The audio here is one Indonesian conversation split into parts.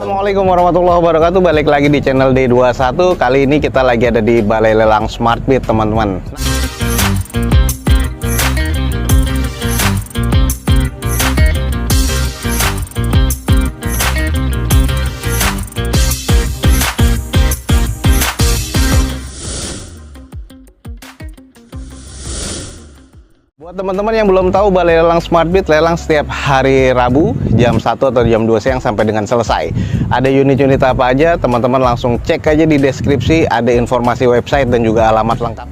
Assalamualaikum warahmatullahi wabarakatuh. Balik lagi di channel D21. Kali ini kita lagi ada di Balai Lelang Smartbeat, teman-teman. Buat teman-teman yang belum tahu, Balai Lelang Smartbeat lelang setiap hari Rabu jam 1 atau jam 2 siang sampai dengan selesai. Ada unit-unit apa aja, teman-teman langsung cek aja di deskripsi, ada informasi website dan juga alamat lengkap.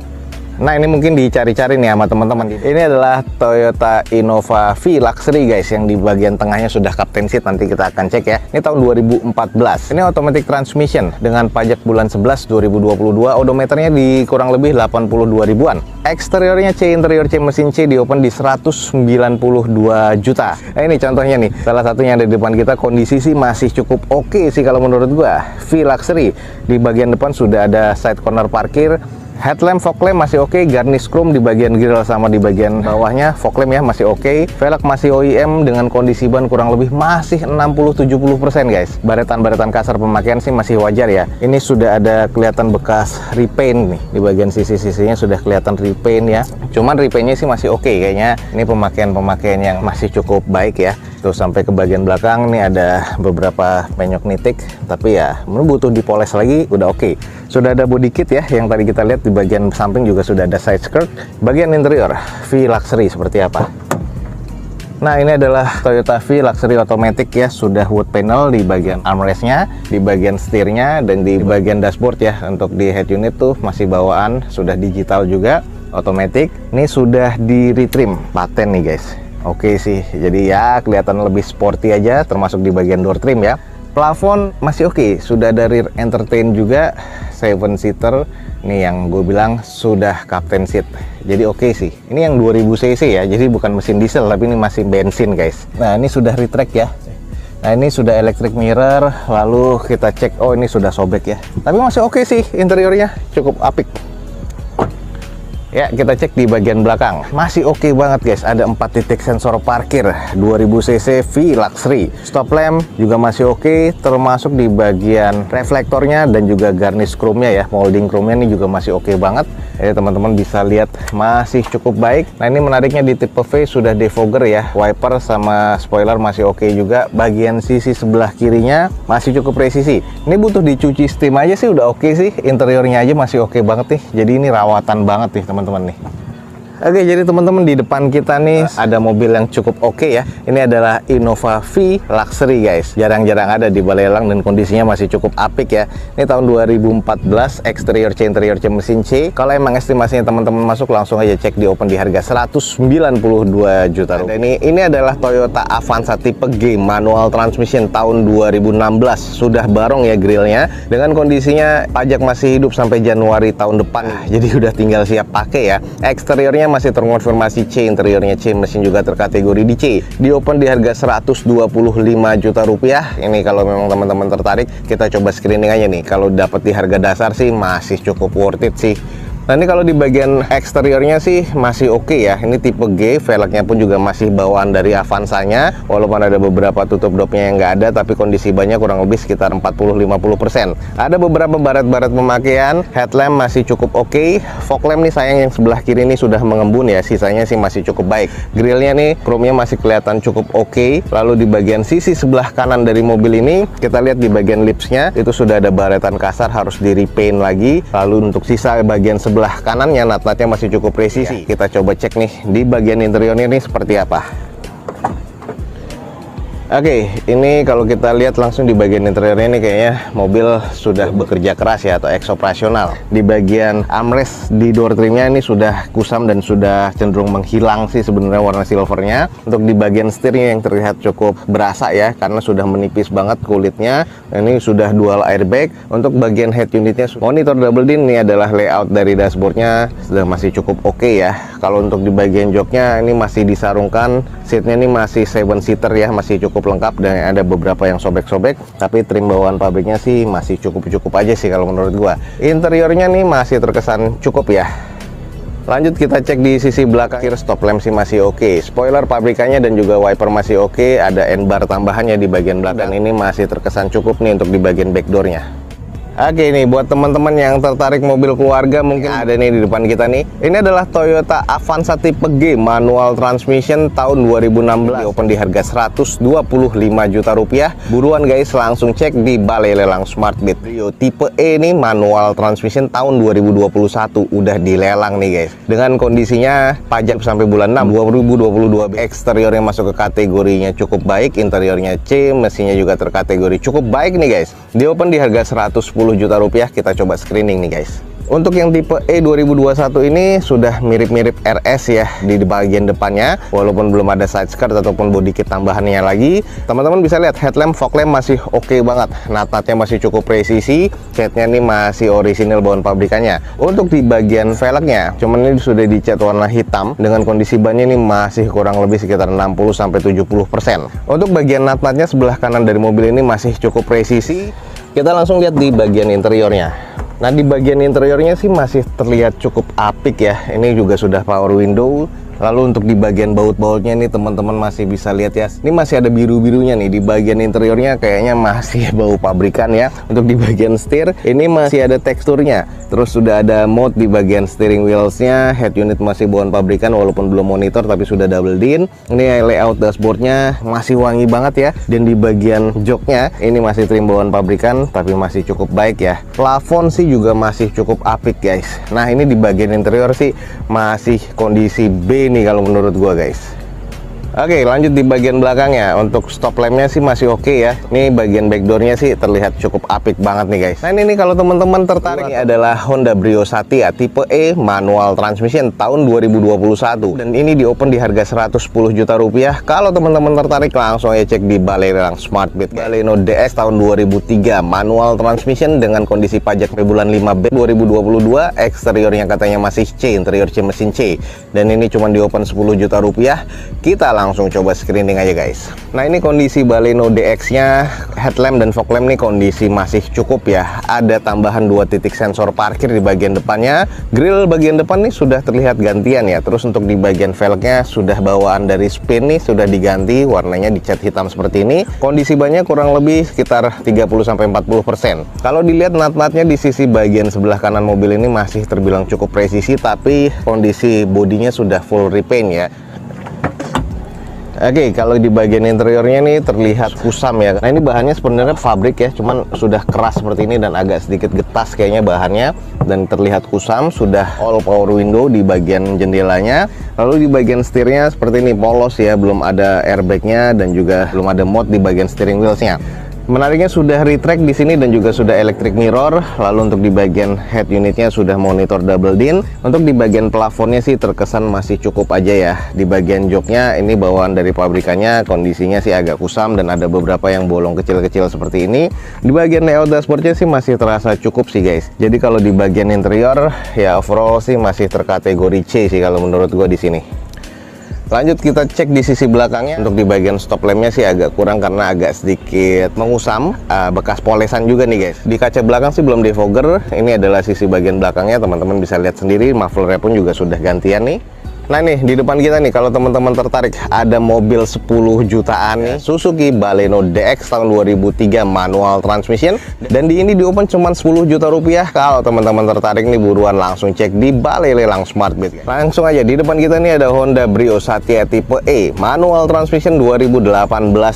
Nah, ini mungkin dicari-cari nih sama teman-teman. Ini adalah Toyota Innova V Luxury guys, yang di bagian tengahnya sudah captain seat, nanti kita akan cek ya. Ini tahun 2014. Ini automatic transmission dengan pajak bulan 11 2022, odometernya di kurang lebih 82 ribuan. Eksteriornya C, interior C, mesin C, di open di 192 juta. Nah, ini contohnya nih, salah satunya ada di depan kita. Kondisi sih masih cukup oke sih kalau menurut gua. V Luxury, di bagian depan sudah ada side corner parkir. Headlamp, fog lamp masih oke, garnish chrome di bagian grill sama di bagian bawahnya, fog lamp ya masih oke. Velg masih OEM dengan kondisi ban kurang lebih masih 60-70% guys. Baretan-baretan kasar pemakaian sih masih wajar ya. Ini sudah ada kelihatan bekas repaint nih, di bagian sisi-sisinya sudah kelihatan repaint ya. Cuman repaintnya sih masih oke kayaknya. Ini pemakaian yang masih cukup baik ya. Tuh sampai ke bagian belakang nih ada beberapa penyok nitik, tapi ya butuh dipoles lagi, udah oke. Sudah ada body kit ya, yang tadi kita lihat di bagian samping juga sudah ada side skirt. Bagian interior V Luxury seperti apa? Nah, ini adalah Toyota V Luxury Automatic ya, sudah wood panel di bagian armrestnya, di bagian setirnya, dan di bagian dashboard ya. Untuk di head unit tuh masih bawaan, sudah digital juga, automatic. Ini sudah di retrim paten nih guys. Oke sih, jadi ya kelihatan lebih sporty aja, termasuk di bagian door trim ya. Plafon masih oke, sudah ada rear entertain juga, 7 seater. Ini yang gue bilang sudah captain seat, jadi oke sih. Ini yang 2000 cc ya, jadi bukan mesin diesel tapi ini masih bensin guys. Nah, ini sudah retract ya. Nah, ini sudah electric mirror, lalu kita cek, oh ini sudah sobek ya. Tapi masih oke sih, interiornya cukup apik. Ya, kita cek di bagian belakang. Masih oke banget guys. Ada 4 titik sensor parkir, 2000 cc V Luxury. Stop lamp juga masih oke, termasuk di bagian reflektornya dan juga garnish chrome-nya ya. Molding chrome-nya ini juga masih oke banget. Jadi teman-teman bisa lihat masih cukup baik. Nah, ini menariknya di tipe V sudah defogger ya. Wiper sama spoiler masih oke juga. Bagian sisi sebelah kirinya masih cukup presisi. Ini butuh dicuci steam aja sih udah oke sih. Interiornya aja masih oke banget nih. Jadi ini rawatan banget nih teman-teman nih. Oke, jadi teman-teman di depan kita nih ada mobil yang cukup oke ya. Ini adalah Innova V Luxury guys. Jarang-jarang ada di Balai Lelang dan kondisinya masih cukup apik ya. Ini tahun 2014, eksterior C, interior C, mesin C. Kalau emang estimasinya teman-teman masuk, langsung aja cek di open di harga 192 juta rupiah. Dan ini adalah Toyota Avanza tipe G manual transmission tahun 2016. Sudah barong ya grillnya. Dengan kondisinya pajak masih hidup sampai Januari tahun depan. Jadi udah tinggal siap pakai ya. Eksteriornya masih terkonfirmasi C, interiornya C, mesin juga terkategori di C. Di open di harga 125 juta rupiah. Ini kalau memang teman-teman tertarik, kita coba screening aja nih. Kalau dapat di harga dasar sih masih cukup worth it sih. Nah, ini kalau di bagian eksteriornya sih masih oke ya. Ini tipe G, velgnya pun juga masih bawaan dari Avanzanya. Walaupun ada beberapa tutup dopnya yang nggak ada, tapi kondisi bannya kurang lebih sekitar 40-50%. Ada beberapa baret-baret pemakaian. Headlamp masih cukup oke. Fog lamp nih sayang yang sebelah kiri ini sudah mengembun ya. Sisanya sih masih cukup baik. Grillnya nih, chrome-nya masih kelihatan cukup oke. Lalu di bagian sisi sebelah kanan dari mobil ini, kita lihat di bagian lipsnya itu sudah ada baretan kasar, harus di repaint lagi. Lalu untuk sisa bagian sebelah kanannya, nat-natnya masih cukup presisi. Kita coba cek nih di bagian interiornya ini seperti apa. Oke, ini kalau kita lihat langsung di bagian interiornya ini kayaknya mobil sudah bekerja keras ya, atau ex-operasional. Di bagian armrest di door trimnya ini sudah kusam dan sudah cenderung menghilang sih sebenarnya warna silvernya. Untuk di bagian setirnya yang terlihat cukup berasa ya, karena sudah menipis banget kulitnya. Ini sudah dual airbag. Untuk bagian head unitnya monitor double din. Ini adalah layout dari dashboardnya sudah masih cukup oke ya. Kalau untuk di bagian joknya ini masih disarungkan, seatnya ini masih 7 seater ya, masih cukup lengkap dan ada beberapa yang sobek-sobek, tapi trim bawaan pabriknya sih masih cukup aja sih kalau menurut gua. Interiornya nih masih terkesan cukup ya. Lanjut kita cek di sisi belakang. Stop lamp sih masih oke. Spoiler pabrikannya dan juga wiper masih oke. Ada N-bar tambahannya di bagian belakang. Dan ini masih terkesan cukup nih untuk di bagian backdoornya. Oke nih, buat teman-teman yang tertarik mobil keluarga, mungkin ada nih di depan kita nih. Ini adalah Toyota Avanza tipe G manual transmission tahun 2016. Open di harga 125 juta rupiah. Buruan guys, langsung cek di Balai Lelang SmartBeat. Brio tipe E nih manual transmission tahun 2021 udah dilelang nih guys. Dengan kondisinya pajak sampai bulan 6 2022. Eksteriornya masuk ke kategorinya cukup baik, interiornya C, mesinnya juga terkategori cukup baik nih guys. Di open di harga 110 juta rupiah. Kita coba screening nih guys. Untuk yang tipe E 2021 ini sudah mirip-mirip RS ya di bagian depannya, walaupun belum ada side skirt ataupun body kit tambahannya lagi. Teman-teman bisa lihat headlamp, fog lamp masih oke banget, nat-natnya masih cukup presisi, catnya ini masih orisinil bawaan pabrikannya. Untuk di bagian velgnya, cuman ini sudah dicat warna hitam dengan kondisi bannya ini masih kurang lebih sekitar 60-70%. Untuk bagian nat-natnya sebelah kanan dari mobil ini masih cukup presisi. Kita langsung lihat di bagian interiornya. Nah, di bagian interiornya sih masih terlihat cukup apik ya. Ini juga sudah power window. Lalu untuk di bagian baut-bautnya nih teman-teman masih bisa lihat ya. Ini masih ada biru-birunya nih di bagian interiornya, kayaknya masih bau pabrikan ya. Untuk di bagian setir ini masih ada teksturnya. Terus sudah ada mode di bagian steering wheelsnya. Head unit masih bawaan pabrikan walaupun belum monitor tapi sudah double din. Ini layout dashboardnya masih wangi banget ya. Dan di bagian joknya ini masih trim bawaan pabrikan tapi masih cukup baik ya. Plafon sih juga masih cukup apik guys. Nah, ini di bagian interior sih masih kondisi B nih kalau menurut gua guys. Oke, lanjut di bagian belakangnya. Untuk stop lampnya sih masih oke ya. Ini bagian backdoornya sih terlihat cukup apik banget nih guys. Nah, ini kalau teman-teman tertarik, ini adalah Honda Brio Satya tipe E manual transmission tahun 2021 dan ini di open di harga 110 juta rupiah. Kalau teman-teman tertarik langsung aja cek di Balai Lelang SmartBeat. Baleno DS tahun 2003 manual transmission dengan kondisi pajak sampai bulan 5B 2022. Eksteriornya katanya masih C, interior C mesin C. Dan ini cuma di open 10 juta rupiah. Kita langsung coba screening aja guys. Nah, ini kondisi Baleno DX nya, headlamp dan fog lamp nih kondisi masih cukup ya. Ada tambahan 2 titik sensor parkir di bagian depannya. Grill bagian depan nih sudah terlihat gantian ya. Terus untuk di bagian velgnya sudah bawaan dari Spin nih sudah diganti, warnanya dicat hitam seperti ini. Kondisi bannya kurang lebih sekitar 30-40%. Kalau dilihat nat-natnya di sisi bagian sebelah kanan mobil ini masih terbilang cukup presisi, tapi kondisi bodinya sudah full repaint ya. Oke, kalau di bagian interiornya nih terlihat kusam ya. Nah, ini bahannya sebenarnya fabrik ya, cuman sudah keras seperti ini dan agak sedikit getas kayaknya bahannya dan terlihat kusam. Sudah all power window di bagian jendelanya. Lalu di bagian setirnya seperti ini polos ya, belum ada airbagnya dan juga belum ada mode di bagian steering wheelsnya. Menariknya sudah retract di sini dan juga sudah electric mirror. Lalu untuk di bagian head unitnya sudah monitor double din. Untuk di bagian plafonnya sih terkesan masih cukup aja ya. Di bagian joknya ini bawaan dari pabrikannya, kondisinya sih agak kusam dan ada beberapa yang bolong kecil-kecil seperti ini. Di bagian layout dashboardnya sih masih terasa cukup sih guys. Jadi kalau di bagian interior ya overall sih masih terkategori C sih kalau menurut gua di sini. Lanjut kita cek di sisi belakangnya. Untuk di bagian stop lampnya sih agak kurang karena agak sedikit mengusam, bekas polesan juga nih guys. Di kaca belakang sih belum defogger. Ini adalah sisi bagian belakangnya, teman-teman bisa lihat sendiri. Mufflernya pun juga sudah gantian nih. Nah, nih di depan kita nih, kalau teman-teman tertarik, ada mobil 10 jutaan nih, Suzuki Baleno DX tahun 2003 manual transmission. Dan di ini di open cuma 10 juta rupiah. Kalau teman-teman tertarik nih, buruan langsung cek di Balai Lelang SmartBeat. Langsung aja di depan kita nih ada Honda Brio Satya tipe E manual transmission 2018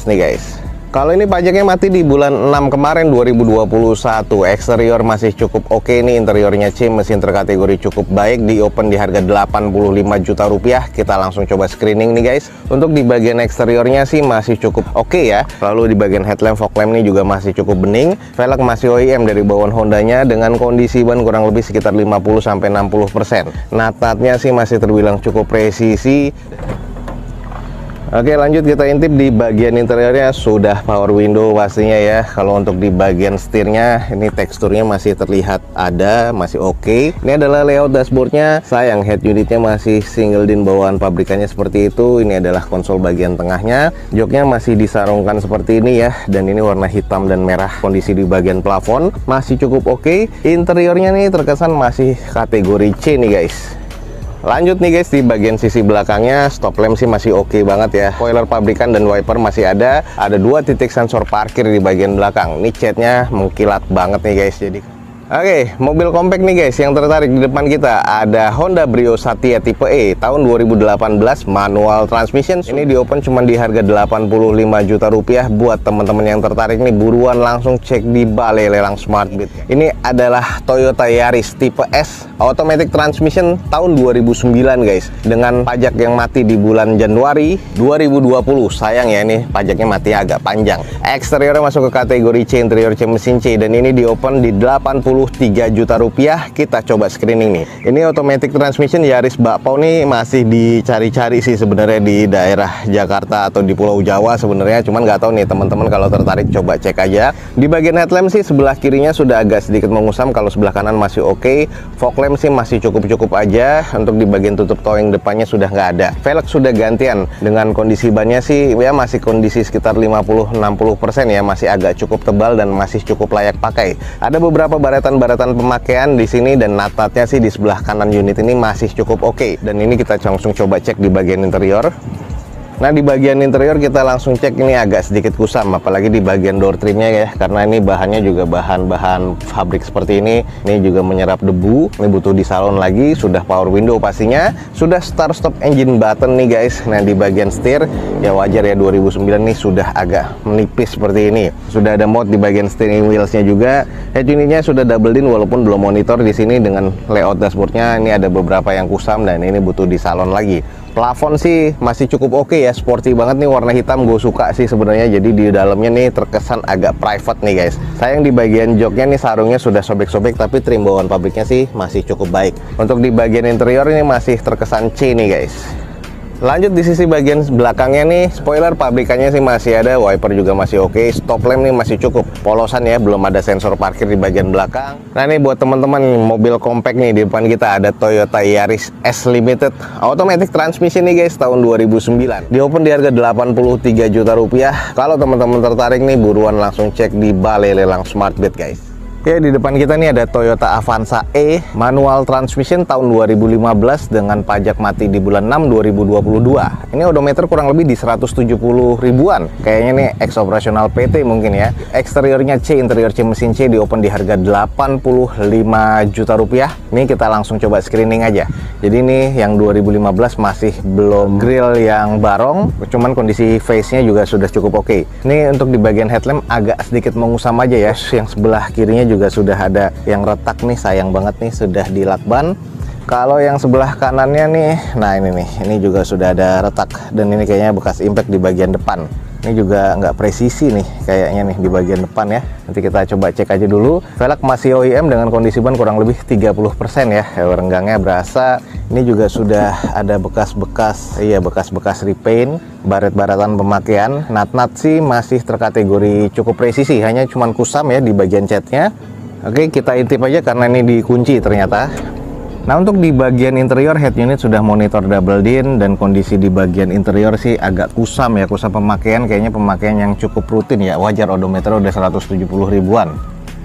nih guys. Kalau ini pajaknya mati di bulan 6 kemarin 2021. Eksterior masih cukup oke nih, interiornya C, mesin terkategori cukup baik. Di open di harga 85 juta rupiah. Kita langsung coba screening nih guys. Untuk di bagian eksteriornya sih masih cukup oke ya. Lalu di bagian headlamp, fog lamp ini juga masih cukup bening. Velg masih OEM dari bawaan Hondanya dengan kondisi ban kurang lebih sekitar 50-60%. Nat-natnya sih masih terbilang cukup presisi. Oke, lanjut kita intip di bagian interiornya. Sudah power window pastinya ya. Kalau untuk di bagian setirnya, ini teksturnya masih terlihat ada, masih oke. Ini adalah layout dashboardnya. Sayang head unitnya masih single din bawaan pabrikannya seperti itu. Ini adalah konsol bagian tengahnya. Joknya masih disarungkan seperti ini ya. Dan ini warna hitam dan merah. Kondisi di bagian plafon masih cukup oke. Interiornya nih terkesan masih kategori C nih guys. Lanjut nih guys, di bagian sisi belakangnya stop lamp sih masih oke banget ya. Spoiler pabrikan dan wiper masih ada. Ada 2 titik sensor parkir di bagian belakang. Ini catnya mengkilat banget nih guys. Jadi oke, mobil compact nih guys, yang tertarik di depan kita ada Honda Brio Satya tipe E tahun 2018, manual transmission. Ini di open cuma di harga 85 juta rupiah. Buat teman-teman yang tertarik nih, buruan langsung cek di Balai Lelang Smartbeat. Ini adalah Toyota Yaris tipe S, automatic transmission tahun 2009 guys, dengan pajak yang mati di bulan Januari 2020. Sayang ya, ini pajaknya mati agak panjang. Eksteriornya masuk ke kategori C, interior C mesin C, dan ini di open di 83 juta rupiah. Kita coba screening nih. Ini automatic transmission Yaris bakpao nih masih dicari-cari sih sebenarnya di daerah Jakarta atau di Pulau Jawa sebenarnya, cuman nggak tahu nih teman-teman, kalau tertarik coba cek aja. Di bagian headlamp sih sebelah kirinya sudah agak sedikit mengusam, kalau sebelah kanan masih oke. Fog lamp sih masih cukup-cukup aja. Untuk di bagian tutup towing depannya sudah nggak ada. Velg sudah gantian. Dengan kondisi bannya sih ya masih kondisi sekitar 50-60% ya, masih agak cukup tebal dan masih cukup layak pakai. Ada beberapa baratan pemakaian di sini, dan natatnya sih di sebelah kanan unit ini masih cukup oke. Dan ini kita langsung coba cek di bagian interior. Nah, di bagian interior kita langsung cek, ini agak sedikit kusam, apalagi di bagian door trimnya ya, karena ini bahannya juga bahan-bahan fabrik seperti ini. Ini juga menyerap debu. Ini butuh disalon lagi. Sudah power window pastinya. Sudah start stop engine button nih guys. Nah, di bagian setir ya wajar ya, 2009 nih sudah agak menipis seperti ini. Sudah ada mod di bagian steering wheelsnya juga. Head unitnya sudah double din walaupun belum monitor di sini. Dengan layout dashboardnya ini ada beberapa yang kusam dan ini butuh disalon lagi. Plafon sih masih cukup oke ya, sporty banget nih, warna hitam gue suka sih sebenarnya. Jadi di dalamnya nih terkesan agak private nih guys. Sayang di bagian joknya nih sarungnya sudah sobek-sobek, tapi trim bawaan pabriknya sih masih cukup baik. Untuk di bagian interior ini masih terkesan C nih guys. Lanjut di sisi bagian belakangnya nih, spoiler pabrikannya sih masih ada, wiper juga masih oke, stop lamp nih masih cukup polosan ya, belum ada sensor parkir di bagian belakang. Nah, ini buat teman-teman mobil compact nih, di depan kita ada Toyota Yaris S Limited automatic transmission nih guys, tahun 2009. Di open di harga 83 juta rupiah. Kalau teman-teman tertarik nih, buruan langsung cek di Balai Lelang Smartbeat guys. Ya, di depan kita nih ada Toyota Avanza E manual transmission tahun 2015 dengan pajak mati di bulan 6 2022. Ini odometer kurang lebih di 170 ribuan. Kayaknya nih ex operasional PT mungkin ya. Eksteriornya C, interior C mesin C, di open di harga 85 juta rupiah. Ini kita langsung coba screening aja. Jadi ini yang 2015 masih belum grill yang barong, cuman kondisi face-nya juga sudah cukup oke. Ini untuk di bagian headlamp agak sedikit mengusam aja ya. Yang sebelah kirinya juga sudah ada yang retak nih, sayang banget nih, sudah dilakban. Kalau yang sebelah kanannya nih, nah ini juga sudah ada retak, dan ini kayaknya bekas impact di bagian depan. Ini juga nggak presisi nih kayaknya nih di bagian depan ya. Nanti kita coba cek aja dulu. Velg masih OEM dengan kondisi ban kurang lebih 30% ya. Renggangnya berasa. Ini juga sudah ada bekas-bekas, iya, bekas-bekas repaint, baret-baratan pemakaian. Nat-nat sih masih terkategori cukup presisi, hanya cuman kusam ya di bagian catnya. Oke, kita intip aja karena ini dikunci ternyata. Nah, untuk di bagian interior head unit sudah monitor double din, dan kondisi di bagian interior sih agak kusam ya, kusam pemakaian, kayaknya pemakaian yang cukup rutin ya, wajar odometer udah 170 ribuan.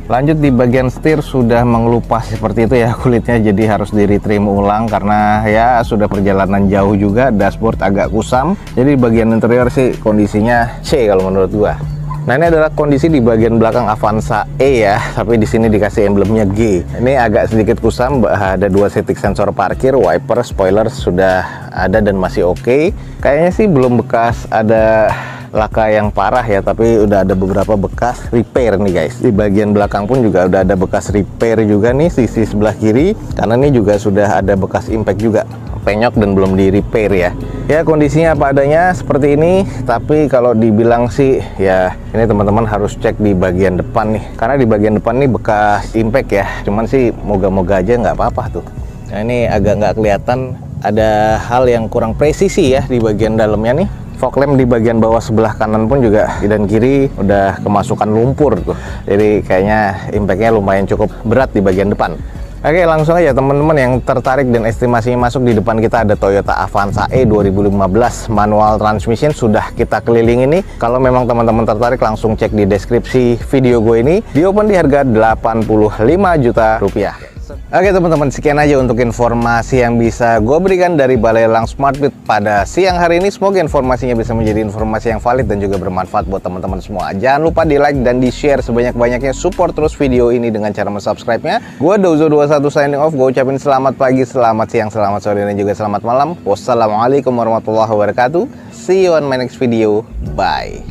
Lanjut di bagian setir sudah mengelupas seperti itu ya kulitnya, jadi harus di retrim ulang karena ya sudah perjalanan jauh juga. Dashboard agak kusam, jadi di bagian interior sih kondisinya C kalau menurut gua. Nah, ini adalah kondisi di bagian belakang Avanza E ya, tapi di sini dikasih emblemnya G. Ini agak sedikit kusam, ada 2 titik sensor parkir, wiper, spoiler sudah ada dan masih oke. Kayaknya sih belum bekas ada laka yang parah ya, tapi udah ada beberapa bekas repair nih guys. Di bagian belakang pun juga udah ada bekas repair juga nih, sisi sebelah kiri, karena ini juga sudah ada bekas impact juga, penyok dan belum di repair ya. Ya, kondisinya apa adanya seperti ini, tapi kalau dibilang sih ya ini teman-teman harus cek di bagian depan nih, karena di bagian depan nih bekas impact ya. Cuman sih moga-moga aja nggak apa-apa tuh. Nah, ini agak nggak kelihatan, ada hal yang kurang presisi ya di bagian dalamnya nih. Fog lamp di bagian bawah sebelah kanan pun juga dan kiri udah kemasukan lumpur tuh, jadi kayaknya impactnya lumayan cukup berat di bagian depan. Oke, langsung aja teman-teman yang tertarik dan estimasinya masuk. Di depan kita ada Toyota Avanza E 2015 manual transmission, sudah kita keliling ini. Kalau memang teman-teman tertarik langsung cek di deskripsi video gue ini. Di open di harga 85 juta rupiah. Oke teman-teman, sekian aja untuk informasi yang bisa gue berikan dari Balai Lelang Smartbit pada siang hari ini. Semoga informasinya bisa menjadi informasi yang valid dan juga bermanfaat buat teman-teman semua. Jangan lupa di like dan di share sebanyak-banyaknya. Support terus video ini dengan cara subscribe-nya. Gue Dozo21 signing off. Gue ucapin selamat pagi, selamat siang, selamat sore, dan juga selamat malam. Wassalamualaikum warahmatullahi wabarakatuh. See you on my next video. Bye.